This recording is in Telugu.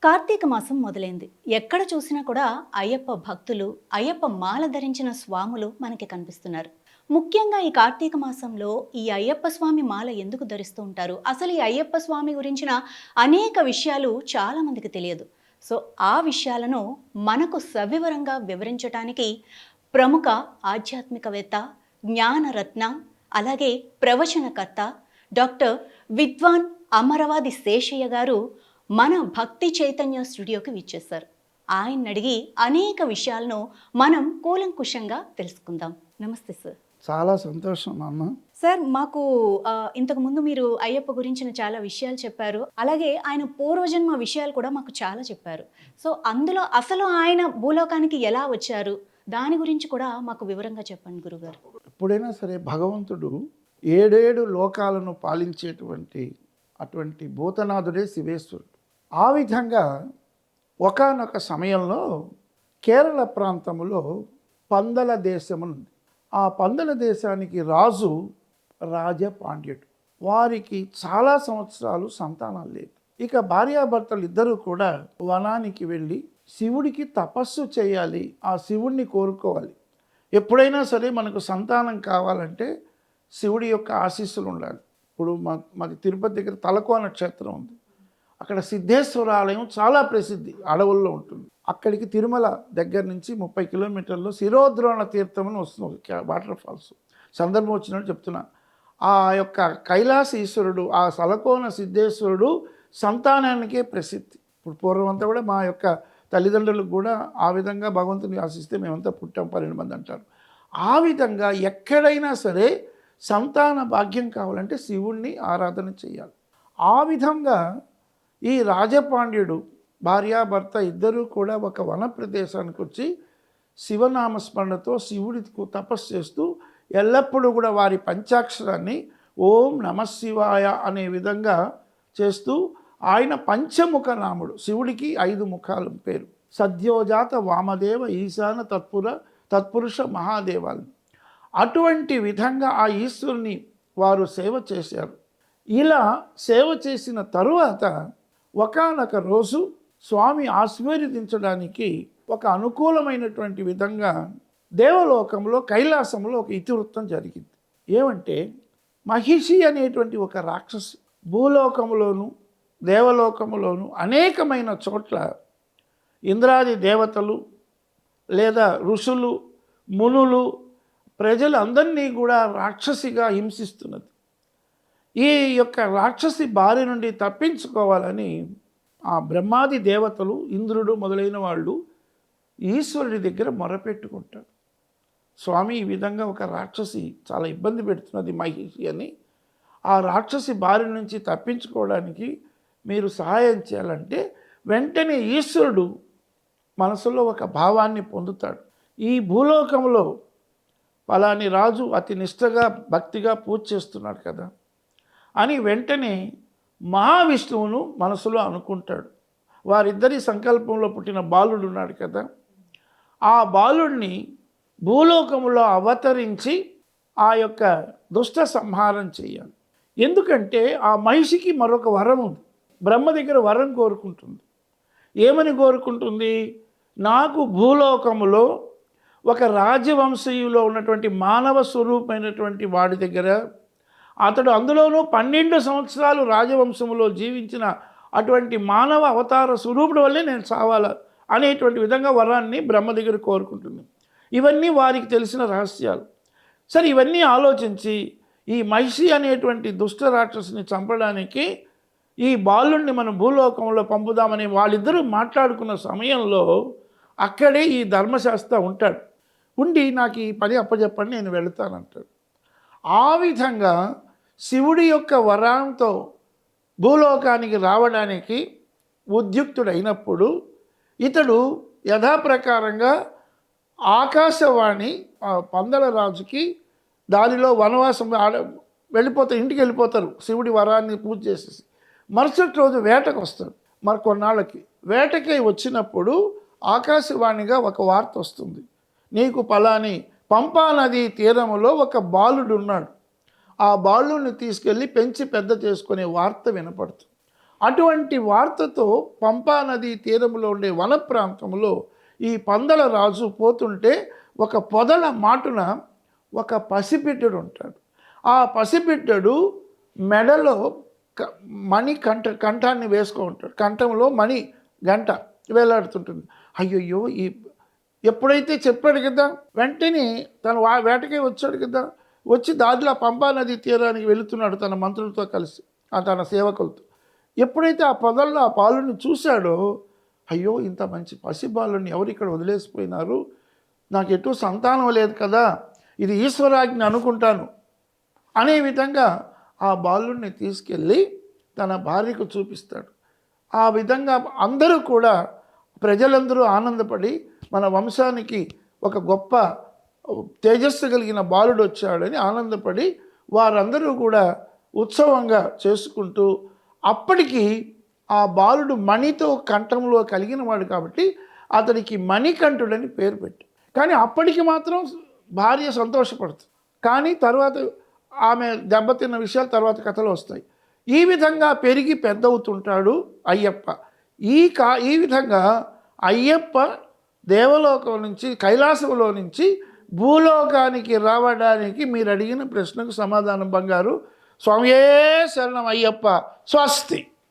కార్తీక మాసం మొదలైంది. ఎక్కడ చూసినా కూడా అయ్యప్ప భక్తులు, అయ్యప్ప మాల ధరించిన స్వాములు మనకి కనిపిస్తున్నారు. ముఖ్యంగా ఈ కార్తీక మాసంలో ఈ అయ్యప్ప స్వామి మాల ఎందుకు ధరిస్తూ ఉంటారు? అసలు ఈ అయ్యప్ప స్వామి గురించిన అనేక విషయాలు చాలా మందికి తెలియదు. సో, ఆ విషయాలను మనకు సవివరంగా వివరించటానికి ప్రముఖ ఆధ్యాత్మికవేత్త, జ్ఞానరత్న, అలాగే ప్రవచనకర్త డాక్టర్ విద్వాన్ అమరవాది శేషయ్య గారు మన భక్తి చైతన్య స్టూడియోకి విచ్చేశారు. ఆయన్ని అడిగి అనేక విషయాలను మనం కూలంకుషంగా తెలుసుకుందాం. నమస్తే సార్. చాలా సంతోషం అమ్మ. సార్, మాకు ఇంతకు ముందు మీరు అయ్యప్ప గురించిన చాలా విషయాలు చెప్పారు. అలాగే ఆయన పూర్వజన్మ విషయాలు కూడా మాకు చాలా చెప్పారు. సో అందులో అసలు ఆయన భూలోకానికి ఎలా వచ్చారు, దాని గురించి కూడా మాకు వివరంగా చెప్పండి గురుగారు. ఎప్పుడైనా సరే భగవంతుడు ఏడేడు లోకాలను పాలించేటువంటి అటువంటి భూతనాథుడే శివేశ్వరుడు. ఆ విధంగా ఒకానొక సమయంలో కేరళ ప్రాంతంలో పందల దేశం ఉంది. ఆ పందల దేశానికి రాజు రాజపాండ్యుడు. వారికి చాలా సంవత్సరాలు సంతానాలు లేదు. ఇక భార్యాభర్తలు ఇద్దరూ కూడా వనానికి వెళ్ళి శివుడికి తపస్సు చేయాలి, ఆ శివుడిని కోరుకోవాలి. ఎప్పుడైనా సరే మనకు సంతానం కావాలంటే శివుడి యొక్క ఆశీస్సులు ఉండాలి. ఇప్పుడు మాది తిరుపతి దగ్గర తలకోన క్షేత్రం ఉంది. అక్కడ సిద్ధేశ్వర ఆలయం చాలా ప్రసిద్ధి, అడవుల్లో ఉంటుంది. అక్కడికి తిరుమల దగ్గర నుంచి 30 కిలోమీటర్లో శిరోద్రోణ తీర్థం అని వస్తుంది, వాటర్ ఫాల్స్. సందర్భం వచ్చినట్టు చెప్తున్నా. ఆ యొక్క కైలాస ఈశ్వరుడు, ఆ సలకోన సిద్ధేశ్వరుడు సంతానానికే ప్రసిద్ధి. ఇప్పుడు పూర్వం కూడా మా యొక్క తల్లిదండ్రులకు కూడా ఆ విధంగా భగవంతుని ఆశిస్తే మేమంతా పుట్టాం 12 మంది అంటారు. ఆ విధంగా ఎక్కడైనా సరే సంతాన భాగ్యం కావాలంటే శివుణ్ణి ఆరాధన చేయాలి. ఆ విధంగా ఈ రాజపాండ్యుడు భార్యాభర్త ఇద్దరూ కూడా ఒక వన ప్రదేశానికి వచ్చి శివనామస్మరణతో శివుడికి తపస్సు చేస్తూ ఎల్లప్పుడూ కూడా వారి పంచాక్షరాన్ని ఓం నమశివాయ అనే విధంగా చేస్తూ, ఆయన పంచముఖ నాముడు, శివుడికి 5 ముఖాలు పేరు. సద్యోజాత వామదేవ ఈశాన తత్పురుష మహాదేవాలు. అటువంటి విధంగా ఆ ఈశ్వరుని వారు సేవ చేశారు. ఇలా సేవ చేసిన తరువాత ఒకానొక రోజు స్వామి ఆశీర్వదించడానికి ఒక అనుకూలమైనటువంటి విధంగా దేవలోకంలో కైలాసంలో ఒక ఇతివృత్తం జరిగింది. ఏమంటే మహిషి అనేటువంటి ఒక రాక్షసి భూలోకములోను దేవలోకములోను అనేకమైన చోట్ల ఇంద్రాది దేవతలు లేదా ఋషులు మునులు ప్రజలందరినీ కూడా రాక్షసిగా హింసిస్తున్నది. ఈ యొక్క రాక్షసి బారి నుండి తప్పించుకోవాలని ఆ బ్రహ్మాది దేవతలు, ఇంద్రుడు మొదలైన వాళ్ళు ఈశ్వరుడి దగ్గర మొరపెట్టుకుంటారు. స్వామి, ఈ విధంగా ఒక రాక్షసి చాలా ఇబ్బంది పెడుతున్నది మహిషి అని, ఆ రాక్షసి బారి నుంచి తప్పించుకోవడానికి మీరు సహాయం చేయాలంటే వెంటనే ఈశ్వరుడు మనసులో ఒక భావాన్ని పొందుతాడు. ఈ భూలోకంలో పలాని రాజు అతి నిష్టగా భక్తిగా పూజ చేస్తున్నాడు కదా అని వెంటనే మహావిష్ణువును మనసులో అనుకుంటాడు. వారిద్దరి సంకల్పంలో పుట్టిన బాలుడు ఉన్నాడు కదా, ఆ బాలుడిని భూలోకంలో అవతరించి ఆ యొక్క దుష్ట సంహారం చేయాలి. ఎందుకంటే ఆ మహిషికి మరొక వరం ఉంది. బ్రహ్మ దగ్గర వరం కోరుకుంటుంది. ఏమని కోరుకుంటుంది? నాకు భూలోకములో ఒక రాజవంశీయులో ఉన్నటువంటి మానవ స్వరూపమైనటువంటి వాడి దగ్గర, అతడు అందులోనూ 12 సంవత్సరాలు రాజవంశంలో జీవించిన అటువంటి మానవ అవతార స్వరూపుడు వల్లే నేను చావాలా అనేటువంటి విధంగా వరాన్ని బ్రహ్మ దగ్గర కోరుకుంటుంది. ఇవన్నీ వారికి తెలిసిన రహస్యాలు. సరే, ఇవన్నీ ఆలోచించి ఈ మహిషి అనేటువంటి దుష్ట రాక్షసుని చంపడానికి ఈ బాలుణ్ణి మనం భూలోకంలో పంపుదామని వాళ్ళిద్దరూ మాట్లాడుకున్న సమయంలో అక్కడే ఈ ధర్మశాస్త్ర ఉంటాడు. ఉండి నాకు ఈ పని అప్పచెప్పండి, నేను వెళతానంటాడు. ఆ విధంగా శివుడి యొక్క వరంతో భూలోకానికి రావడానికి ఉద్యుక్తుడైనప్పుడు ఇతడు యథాప్రకారంగా ఆకాశవాణి పందల రాజుకి దానిలో వనవాసం వెళ్ళిపోతారు, ఇంటికి వెళ్ళిపోతారు. శివుడి వరాన్ని పూజ చేసేసి మరుసటి రోజు వేటకు వస్తాడు. మరి కొన్నాళ్ళకి వేటకి వచ్చినప్పుడు ఆకాశవాణిగా ఒక వార్త వస్తుంది, నీకు పలాని పంపా నది తీరములో ఒక బాలుడు ఉన్నాడు, ఆ బాలుడిని తీసుకెళ్ళి పెంచి పెద్ద చేసుకునే వార్త వినపడుతుంది. అటువంటి వార్తతో పంపా నదీ తీరంలో ఉండే వన ప్రాంతంలో ఈ పందల రాజు పోతుంటే ఒక పొదల మాటున ఒక పసిబిడ్డడు ఉంటాడు. ఆ పసిబిడ్డడు మెడలో మణి కంఠాన్ని వేసుకో ఉంటాడు. కంఠంలో మణి గంట వేలాడుతుంటుంది. అయ్యయ్యో, ఎప్పుడైతే చెప్పాడు కదా, వెంటనే తను వేటకే వచ్చాడు కదా, వచ్చి దారిలో పంపా నది తీరానికి వెళుతున్నాడు తన మంత్రులతో కలిసి, తన సేవకులతో. ఎప్పుడైతే ఆ పొదల్లో ఆ బాలుని చూశాడో, అయ్యో, ఇంత మంచి పసిబాలుని ఎవరు ఇక్కడ వదిలేసిపోయినారు, నాకు ఎటు సంతానం లేదు కదా, ఇది ఈశ్వరాజ్ఞ అనుకుంటాను అనే విధంగా ఆ బాలుని తీసుకెళ్ళి తన భార్యకు చూపిస్తాడు. ఆ విధంగా అందరూ కూడా, ప్రజలందరూ ఆనందపడి మన వంశానికి ఒక గొప్ప తేజస్సు కలిగిన బాలుడు వచ్చాడని ఆనందపడి వారందరూ కూడా ఉత్సవంగా చేసుకుంటూ, అప్పటికి ఆ బాలుడు మణితో కంఠంలో కలిగిన వాడు కాబట్టి అతనికి మణికంఠుడని పేరు పెట్టి. కానీ అప్పటికి మాత్రం భార్య సంతోషపడుతుంది. కానీ తర్వాత ఆమె దెబ్బతిన్న విషయాలు తర్వాత కథలో వస్తాయి. ఈ విధంగా పెరిగి పెద్దవుతుంటాడు అయ్యప్ప. ఈ విధంగా అయ్యప్ప దేవలోకం నుంచి, కైలాసంలో నుంచి భూలోకానికి రావడానికి మీరు అడిగిన ప్రశ్నకు సమాధానం బంగారు. స్వామియే శరణం అయ్యప్ప. స్వస్తి.